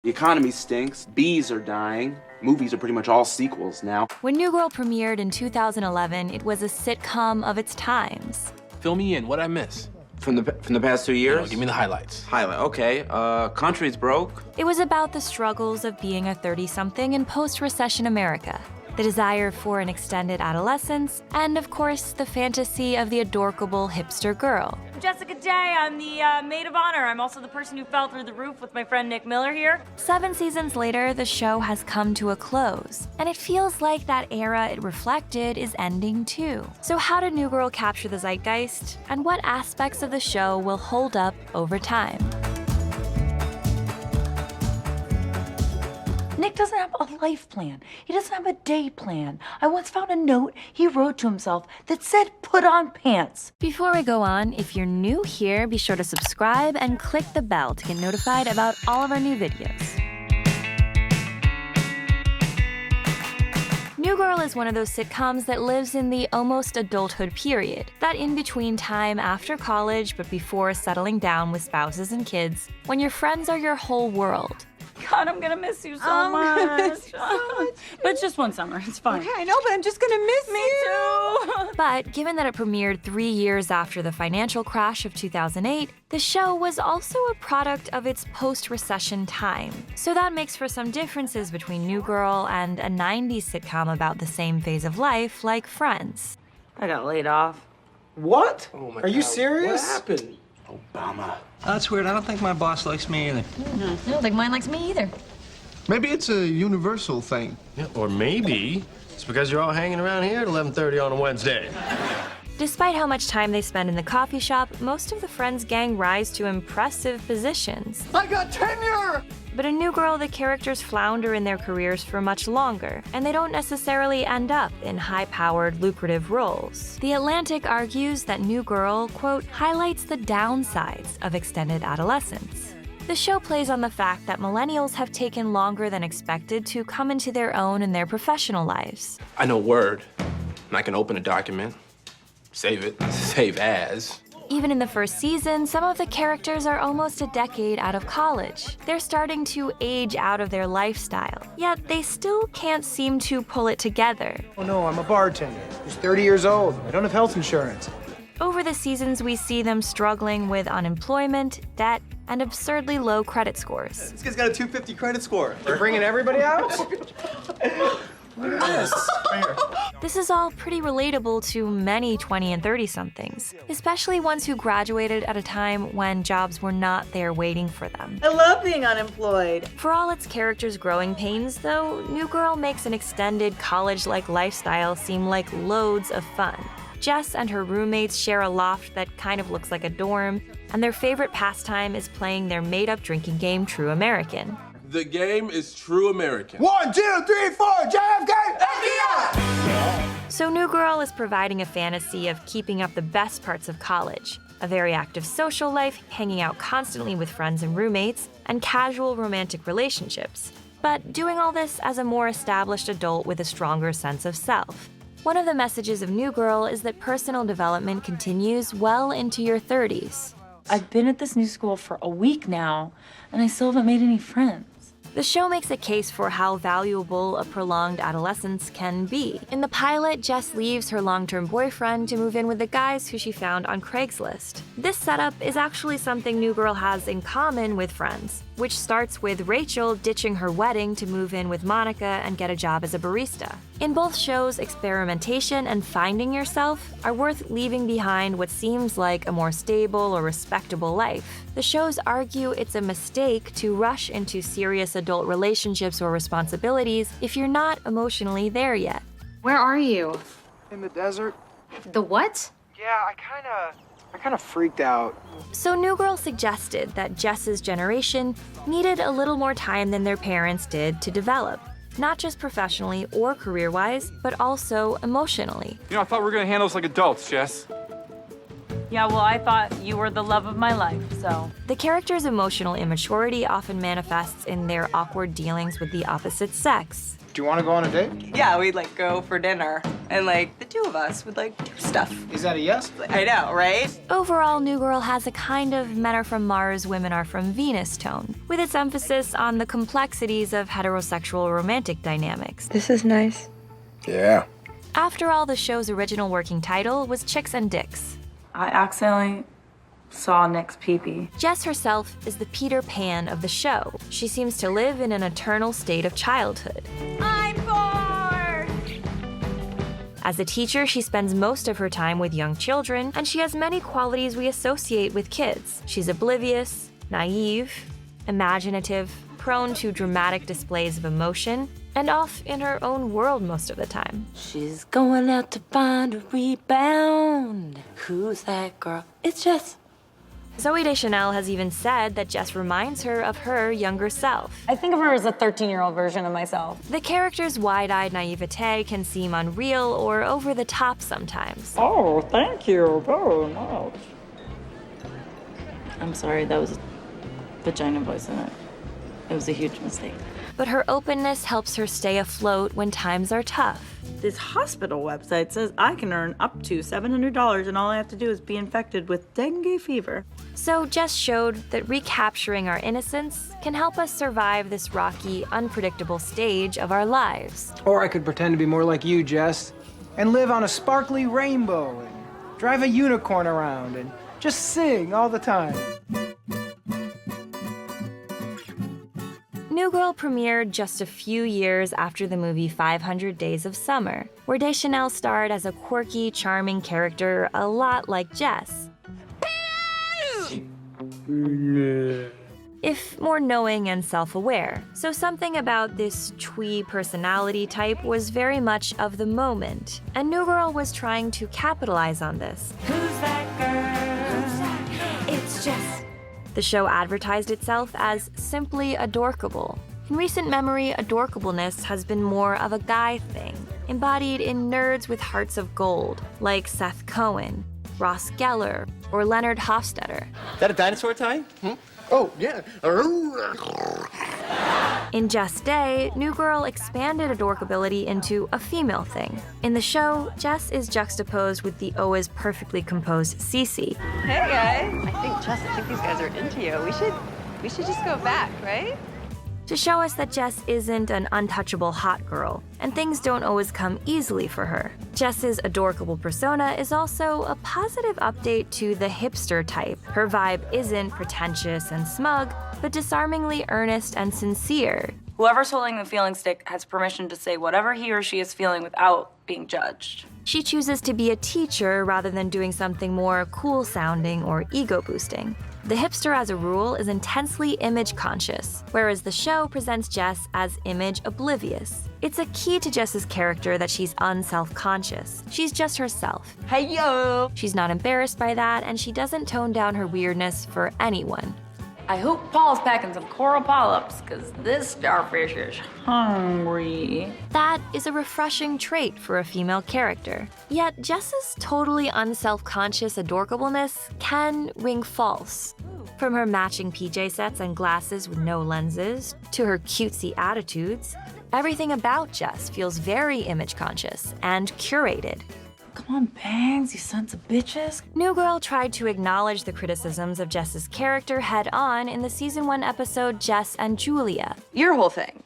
The economy stinks, bees are dying, movies are pretty much all sequels now. When New Girl premiered in 2011, it was a sitcom of its times. Fill me in, what'd I miss? From the past 2 years? Give me the highlights. Okay. Country's broke. It was about the struggles of being a 30-something in post-recession America, the desire for an extended adolescence, and of course, the fantasy of the adorkable hipster girl. Jessica Day, I'm the maid of honor. I'm also the person who fell through the roof with my friend Nick Miller here. 7 seasons later, the show has come to a close, and it feels like that era it reflected is ending too. So how did New Girl capture the zeitgeist, and what aspects of the show will hold up over time? Nick doesn't have a life plan. He doesn't have a day plan. I once found a note he wrote to himself that said, "Put on pants." Before we go on, if you're new here, be sure to subscribe and click the bell to get notified about all of our new videos. New Girl is one of those sitcoms that lives in the almost adulthood period, that in-between time after college but before settling down with spouses and kids, when your friends are your whole world. God, I'm gonna miss you so much. But it's just one summer, it's fine. Okay, I know, but I'm just gonna miss Me you. too. But given that it premiered 3 years after the financial crash of 2008, the show was also a product of its post-recession time. So that makes for some differences between New Girl and a 90s sitcom about the same phase of life like Friends. I got laid off. What? Oh my Are you God, serious? What happened? Obama. That's weird. I don't think my boss likes me either. I don't think mine likes me either. Maybe it's a universal thing. Yeah, or maybe it's because you're all hanging around here at 11:30 on a Wednesday. Despite how much time they spend in the coffee shop, most of the Friends gang rise to impressive positions. I got tenure! But in New Girl, the characters flounder in their careers for much longer, and they don't necessarily end up in high-powered, lucrative roles. The Atlantic argues that New Girl, quote, highlights the downsides of extended adolescence. The show plays on the fact that millennials have taken longer than expected to come into their own in their professional lives. I know Word, and I can open a document, save it, save as. Even in the first season, some of the characters are almost a decade out of college. They're starting to age out of their lifestyle, yet they still can't seem to pull it together. Oh no, I'm a bartender who's 30 years old. I don't have health insurance. Over the seasons, we see them struggling with unemployment, debt, and absurdly low credit scores. This guy's got a 250 credit score. You're bringing everybody out? This is all pretty relatable to many 20 and 30-somethings, especially ones who graduated at a time when jobs were not there waiting for them. I love being unemployed. For all its characters' growing pains, though, New Girl makes an extended college-like lifestyle seem like loads of fun. Jess and her roommates share a loft that kind of looks like a dorm, and their favorite pastime is playing their made-up drinking game True American. The game is True American. 1, 2, 3, 4, JFK, FBI! So New Girl is providing a fantasy of keeping up the best parts of college, a very active social life, hanging out constantly with friends and roommates, and casual romantic relationships. But doing all this as a more established adult with a stronger sense of self. One of the messages of New Girl is that personal development continues well into your 30s. I've been at this new school for a week now, and I still haven't made any friends. The show makes a case for how valuable a prolonged adolescence can be. In the pilot, Jess leaves her long-term boyfriend to move in with the guys who she found on Craigslist. This setup is actually something New Girl has in common with Friends, which starts with Rachel ditching her wedding to move in with Monica and get a job as a barista. In both shows, experimentation and finding yourself are worth leaving behind what seems like a more stable or respectable life. The shows argue it's a mistake to rush into serious adult relationships or responsibilities if you're not emotionally there yet. Where are you? In the desert? The what? Yeah, I kind of freaked out. So New Girl suggested that Jess's generation needed a little more time than their parents did to develop, not just professionally or career-wise, but also emotionally. You know, I thought we were gonna handle this like adults, Jess. Yeah, well, I thought you were the love of my life, so. The character's emotional immaturity often manifests in their awkward dealings with the opposite sex. Do you want to go on a date? Yeah, we'd like go for dinner. And like the two of us would like do stuff. Is that a yes? I know, right? Overall, New Girl has a kind of men are from Mars, women are from Venus tone, with its emphasis on the complexities of heterosexual romantic dynamics. This is nice. Yeah. After all, the show's original working title was Chicks and Dicks. I accidentally saw Nick's pee-pee. Jess herself is the Peter Pan of the show. She seems to live in an eternal state of childhood. I'm bored! As a teacher, she spends most of her time with young children, and she has many qualities we associate with kids. She's oblivious, naive, imaginative, prone to dramatic displays of emotion, and off in her own world most of the time. She's going out to find a rebound. Who's that girl? It's Jess. Zooey Deschanel has even said that Jess reminds her of her younger self. I think of her as a 13-year-old version of myself. The character's wide-eyed naivete can seem unreal or over the top sometimes. Oh, thank you very much. I'm sorry, that was a vagina voice in it. It was a huge mistake. But her openness helps her stay afloat when times are tough. This hospital website says I can earn up to $700 and all I have to do is be infected with dengue fever. So Jess showed that recapturing our innocence can help us survive this rocky, unpredictable stage of our lives. Or I could pretend to be more like you, Jess, and live on a sparkly rainbow and drive a unicorn around and just sing all the time. New Girl premiered just a few years after the movie 500 Days of Summer, where Deschanel starred as a quirky, charming character a lot like Jess. If more knowing and self-aware. So something about this twee personality type was very much of the moment, and New Girl was trying to capitalize on this. Who's that girl? Who's that girl? It's Jess. The show advertised itself as simply adorkable. In recent memory, adorkableness has been more of a guy thing, embodied in nerds with hearts of gold, like Seth Cohen, Ross Geller, or Leonard Hofstadter. That a dinosaur tie? Oh, yeah. In Jess' day, New Girl expanded adorkability into a female thing. In the show, Jess is juxtaposed with the always perfectly composed Cece. Hey guys. I think these guys are into you. We should just go back, right? To show us that Jess isn't an untouchable hot girl, and things don't always come easily for her. Jess's adorkable persona is also a positive update to the hipster type. Her vibe isn't pretentious and smug, but disarmingly earnest and sincere. Whoever's holding the feeling stick has permission to say whatever he or she is feeling without being judged. She chooses to be a teacher rather than doing something more cool-sounding or ego-boosting. The hipster, as a rule, is intensely image-conscious, whereas the show presents Jess as image-oblivious. It's a key to Jess's character that she's unself-conscious. She's just herself. Hey yo! She's not embarrassed by that, and she doesn't tone down her weirdness for anyone. I hope Paul's packing some coral polyps, because this starfish is hungry. That is a refreshing trait for a female character. Yet Jess's totally unself-conscious adorkableness can ring false. From her matching PJ sets and glasses with no lenses, to her cutesy attitudes, everything about Jess feels very image-conscious and curated. Come on, Bangs, you sons of bitches. New Girl tried to acknowledge the criticisms of Jess's character head-on in the season 1 episode Jess and Julia. Your whole thing.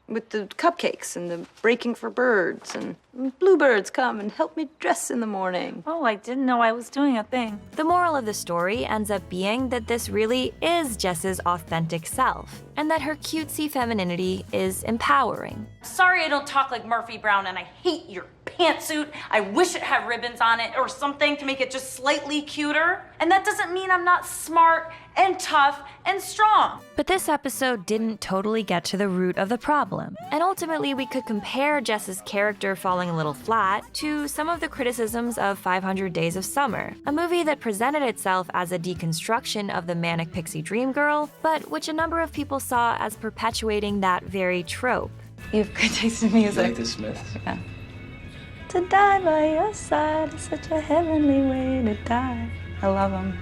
With the cupcakes and the breaking for birds and bluebirds come and help me dress in the morning. Oh, I didn't know I was doing a thing. The moral of the story ends up being that this really is Jess's authentic self, and that her cutesy femininity is empowering. Sorry I don't talk like Murphy Brown, and I hate your pantsuit. I wish it had ribbons on it or something to make it just slightly cuter. And that doesn't mean I'm not smart and tough and strong. But this episode didn't totally get to the root of the problem. And ultimately, we could compare Jess's character falling a little flat to some of the criticisms of 500 Days of Summer, a movie that presented itself as a deconstruction of the manic pixie dream girl, but which a number of people saw as perpetuating that very trope. You have good taste in music. Like the Smiths? Yeah. To die by your side is such a heavenly way to die. I love them.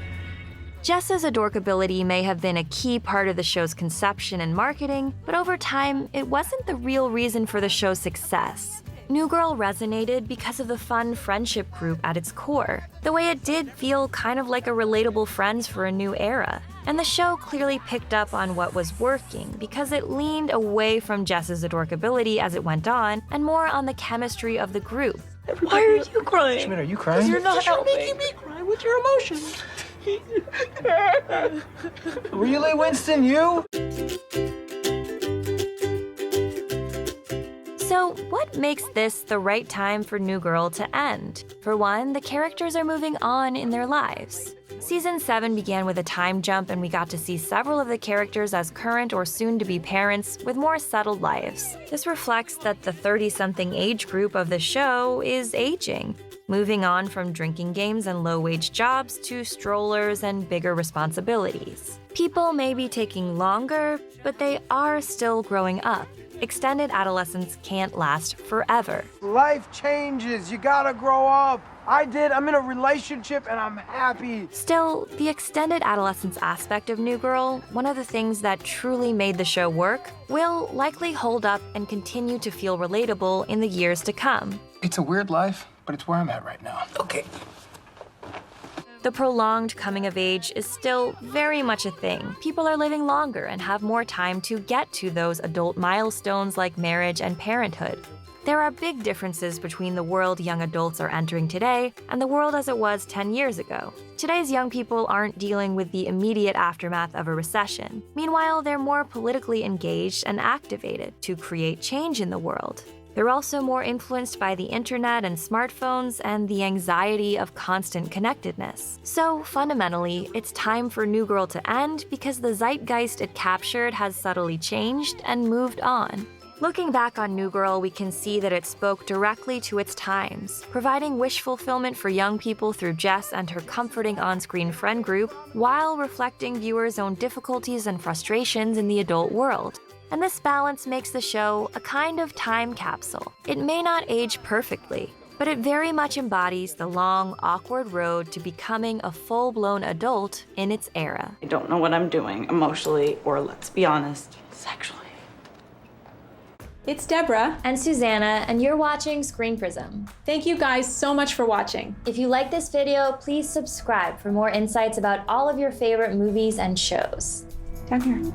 Jess's adorkability may have been a key part of the show's conception and marketing, but over time, it wasn't the real reason for the show's success. New Girl resonated because of the fun friendship group at its core, the way it did feel kind of like a relatable Friends for a new era. And the show clearly picked up on what was working because it leaned away from Jess's adorkability as it went on and more on the chemistry of the group. Why are you crying? Schmidt, are you crying? You're not helping. Making me cry with your emotions. Really, Winston, you? So, what makes this the right time for New Girl to end? For one, the characters are moving on in their lives. Season 7 began with a time jump, and we got to see several of the characters as current or soon-to-be parents with more settled lives. This reflects that the 30-something age group of the show is aging, moving on from drinking games and low-wage jobs to strollers and bigger responsibilities. People may be taking longer, but they are still growing up. Extended adolescence can't last forever. Life changes. You gotta grow up. I did. I'm in a relationship and I'm happy. Still, the extended adolescence aspect of New Girl, one of the things that truly made the show work, will likely hold up and continue to feel relatable in the years to come. It's a weird life, but it's where I'm at right now. Okay. The prolonged coming of age is still very much a thing. People are living longer and have more time to get to those adult milestones like marriage and parenthood. There are big differences between the world young adults are entering today and the world as it was 10 years ago. Today's young people aren't dealing with the immediate aftermath of a recession. Meanwhile, they're more politically engaged and activated to create change in the world. They're also more influenced by the internet and smartphones and the anxiety of constant connectedness. So fundamentally, it's time for New Girl to end because the zeitgeist it captured has subtly changed and moved on. Looking back on New Girl, we can see that it spoke directly to its times, providing wish fulfillment for young people through Jess and her comforting on-screen friend group, while reflecting viewers' own difficulties and frustrations in the adult world. And this balance makes the show a kind of time capsule. It may not age perfectly, but it very much embodies the long, awkward road to becoming a full-blown adult in its era. I don't know what I'm doing emotionally, or let's be honest, sexually. It's Deborah. And Susanna, and you're watching Screen Prism. Thank you guys so much for watching. If you like this video, please subscribe for more insights about all of your favorite movies and shows. Down here.